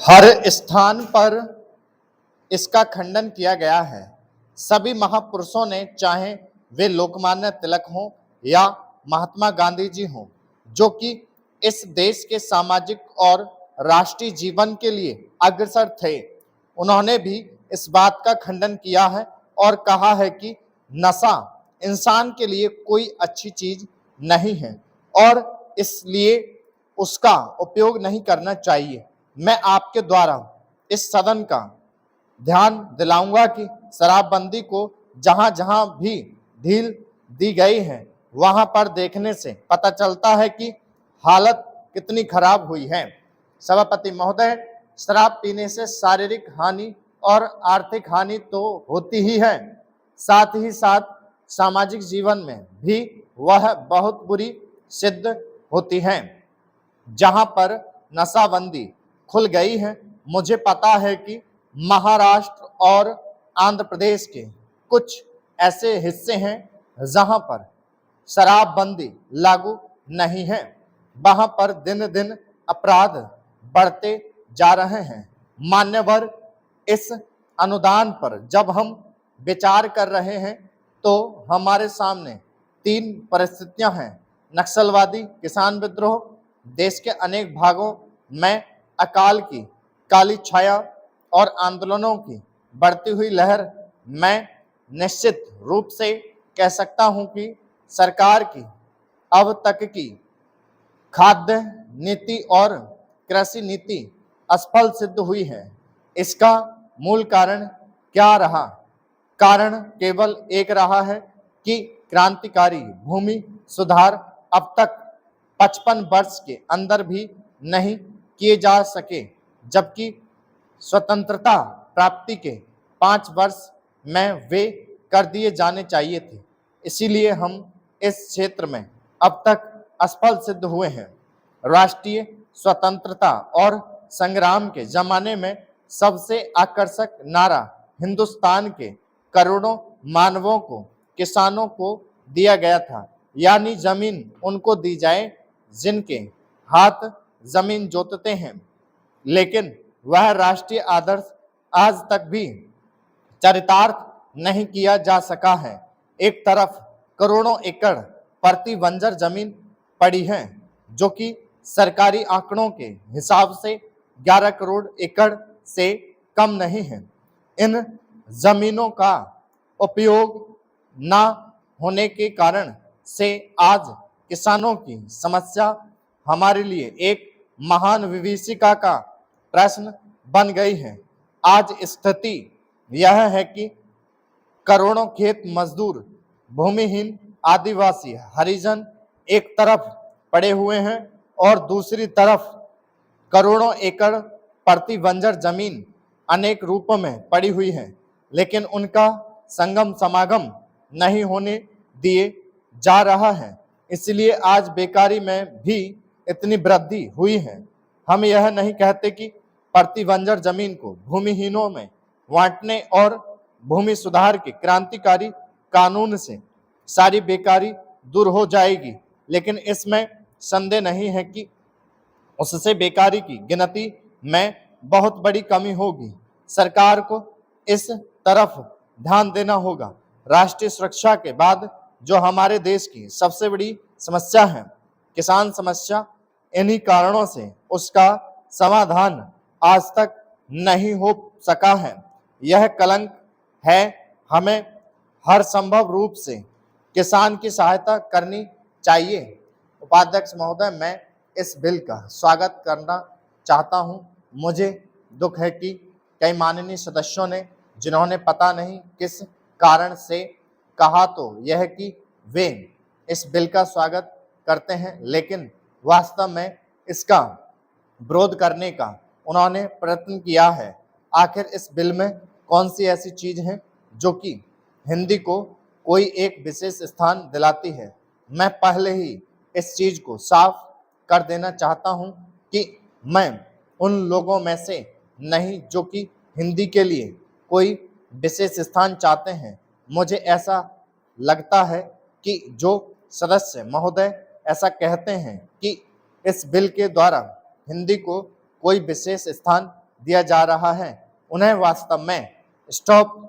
हर स्थान पर इसका खंडन किया गया है। सभी महापुरुषों ने, चाहे वे लोकमान्य तिलक हों या महात्मा गांधी जी हों, जो कि इस देश के सामाजिक और राष्ट्रीय जीवन के लिए अग्रसर थे, उन्होंने भी इस बात का खंडन किया है और कहा है कि नशा इंसान के लिए कोई अच्छी चीज नहीं है और इसलिए उसका उपयोग नहीं करना चाहिए। मैं आपके द्वारा इस सदन का ध्यान दिलाऊंगा कि शराबबंदी को जहां जहां भी ढील दी गई है, वहां पर देखने से पता चलता है कि हालत कितनी खराब हुई है। सभापति महोदय, शराब पीने से शारीरिक हानि और आर्थिक हानि तो होती ही है, साथ ही साथ सामाजिक जीवन में भी वह बहुत बुरी सिद्ध होती है। जहां पर नशाबंदी खुल गई है, मुझे पता है कि महाराष्ट्र और आंध्र प्रदेश के कुछ ऐसे हिस्से हैं जहां पर शराबबंदी लागू नहीं है। वहां पर दिन दिन अपराध बढ़ते जा रहे हैं। मान्यवर, इस अनुदान पर जब हम विचार कर रहे हैं तो हमारे सामने तीन परिस्थितियां हैं: नक्सलवादी किसान विद्रोह, देश के अनेक भागों में अकाल की काली छाया और आंदोलनों की बढ़ती हुई लहर। मैं निश्चित रूप से कह सकता हूं कि सरकार की अब तक की खाद्य नीति और कृषि नीति असफल सिद्ध हुई है। इसका मूल कारण क्या रहा? कारण केवल एक रहा है कि क्रांतिकारी भूमि सुधार अब तक 55 वर्ष के अंदर भी नहीं किए जा सके, जबकि स्वतंत्रता प्राप्ति के 5 वर्ष में वे कर दिए जाने चाहिए थे। इसीलिए हम इस क्षेत्र में अब तक असफल सिद्ध हुए हैं। राष्ट्रीय स्वतंत्रता और संग्राम के जमाने में सबसे आकर्षक नारा हिंदुस्तान के करोड़ों मानवों को, किसानों को दिया गया था, यानी जमीन उनको दी जाए जिनके हाथ जमीन जोतते हैं। लेकिन वह राष्ट्रीय आदर्श आज तक भी चरितार्थ नहीं किया जा सका है। एक तरफ करोड़ों एकड़ प्रति बंजर जमीन पड़ी है, जो कि सरकारी आंकड़ों के हिसाब से 11 करोड़ एकड़ से कम नहीं है। इन जमीनों का उपयोग न होने के कारण से आज किसानों की समस्या हमारे लिए एक महान विभीषिका का प्रश्न बन गई है। आज स्थिति यह है कि करोड़ों खेत मजदूर, भूमिहीन आदिवासी, हरिजन एक तरफ पड़े हुए हैं और दूसरी तरफ करोड़ों एकड़ प्रति बंजर जमीन अनेक रूपों में पड़ी हुई है, लेकिन उनका संगम समागम नहीं होने दिए जा रहा है। इसलिए आज बेकारी में भी इतनी वृद्धि हुई है। हम यह नहीं कहते कि प्रति बंजर जमीन को भूमिहीनों में बांटने और भूमि सुधार के क्रांतिकारी कानून से सारी बेकारी दूर हो जाएगी, लेकिन इसमें संदेह नहीं है कि उससे बेकारी की गिनती में बहुत बड़ी कमी होगी। सरकार को इस तरफ ध्यान देना होगा। राष्ट्रीय सुरक्षा के बाद जो हमारे देश की सबसे बड़ी समस्या है, किसान समस्या, इन्हीं कारणों से उसका समाधान आज तक नहीं हो सका है। यह कलंक है। हमें हर संभव रूप से किसान की सहायता करनी चाहिए। उपाध्यक्ष महोदय, मैं इस बिल का स्वागत करना चाहता हूं। मुझे दुख है कि कई माननीय सदस्यों ने, जिन्होंने पता नहीं किस कारण से कहा तो यह कि वे इस बिल का स्वागत करते हैं, लेकिन वास्तव में इसका विरोध करने का उन्होंने प्रयत्न किया है। आखिर इस बिल में कौन सी ऐसी चीज है जो कि हिंदी को कोई एक विशेष स्थान दिलाती है? मैं पहले ही इस चीज को साफ कर देना चाहता हूं कि मैं उन लोगों में से नहीं जो कि हिंदी के लिए कोई विशेष स्थान चाहते हैं। मुझे ऐसा लगता है कि जो सदस्य महोदय ऐसा कहते हैं कि इस बिल के द्वारा हिंदी को कोई विशेष स्थान दिया जा रहा है उन्हें वास्तव में स्टॉप